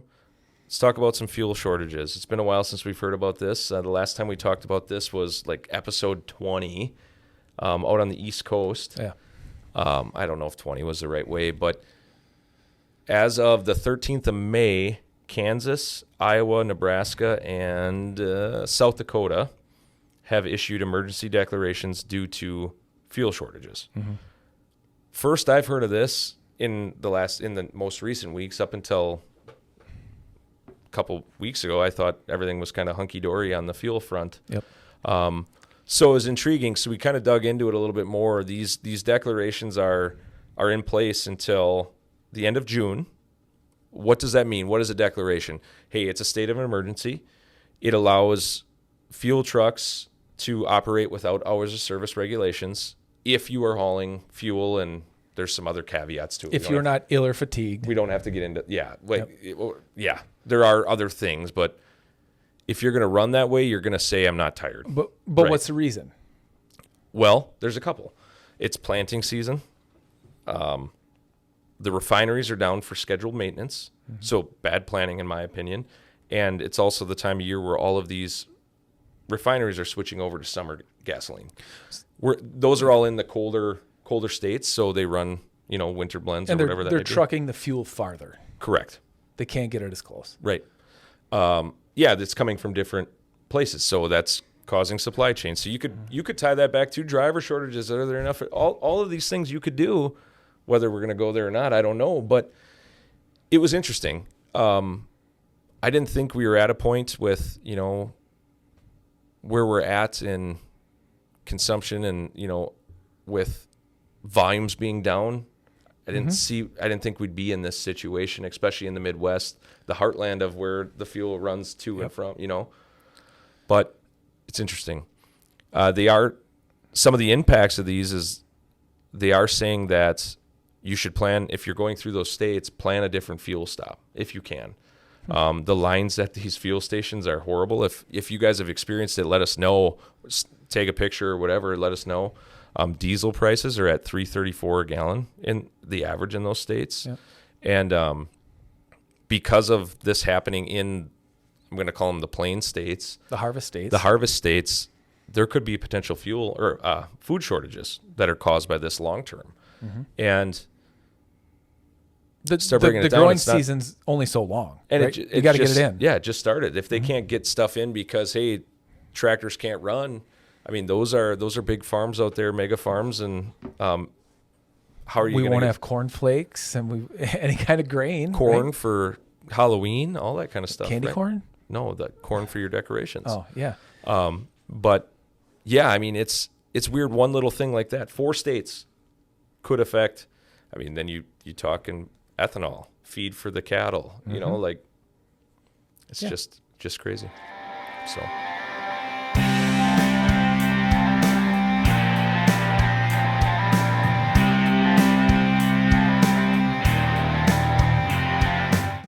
storm. Let's talk about some fuel shortages. It's been a while since we've heard about this. The last time we talked about this was like episode 20 out on the East Coast. Yeah. I don't know if 20 was the right way, but as of the 13th of May, Kansas, Iowa, Nebraska, and South Dakota have issued emergency declarations due to fuel shortages. Mm-hmm. First I've heard of this in the most recent weeks. Up until a couple weeks ago, I thought everything was kind of hunky-dory on the fuel front. Yep. So it was intriguing. So we kind of dug into it a little bit more. These declarations are in place until the end of June. What does that mean? What is a declaration? Hey, it's a state of emergency. It allows fuel trucks to operate without hours of service regulations if you are hauling fuel, and there's some other caveats to it. If you're not ill or fatigued. We don't have to get into, there are other things, but if you're going to run that way, you're going to say, I'm not tired. But Right. What's the reason? Well, there's a couple. It's planting season. The refineries are down for scheduled maintenance, so bad planning in my opinion. And it's also the time of year where all of these refineries are switching over to summer gasoline. Those are all in the colder states, so they run, winter blends And or whatever that they're may be. trucking the fuel farther. Correct. They can't get it as close. Right. That's coming from different places, so that's causing supply chains. So you could tie that back to driver shortages. Are there enough? All of these things you could do. Whether we're going to go there or not, I don't know. But it was interesting. I didn't think we were at a point with, where we're at in consumption and, with volumes being down. I didn't think we'd be in this situation, especially in the Midwest, the heartland of where the fuel runs to and from, But it's interesting. Some of the impacts of these is they are saying that you should plan, if you're going through those states, plan a different fuel stop if you can. The lines at these fuel stations are horrible. If you guys have experienced it, let us know. Take a picture or whatever, let us know. Diesel prices are at $3.34 a gallon in the average in those states. Yep. And because of this happening in, I'm going to call them the plain states. The harvest states. There could be potential fuel or food shortages that are caused by this long term. Mm-hmm. And the growing season's only so long, and right? You got to get it in. Yeah, it just started. If they can't get stuff in because, hey, tractors can't run, I mean, those are big farms out there, mega farms, and how are you? We won't have cornflakes and any kind of grain. Corn right? for Halloween, all that kind of stuff. Candy right? corn? No, the corn for your decorations. Oh yeah. But yeah, I mean, it's weird. One little thing like that, 4 states could affect. I mean, then you talk in ethanol, feed for the cattle. Like it's just crazy. So.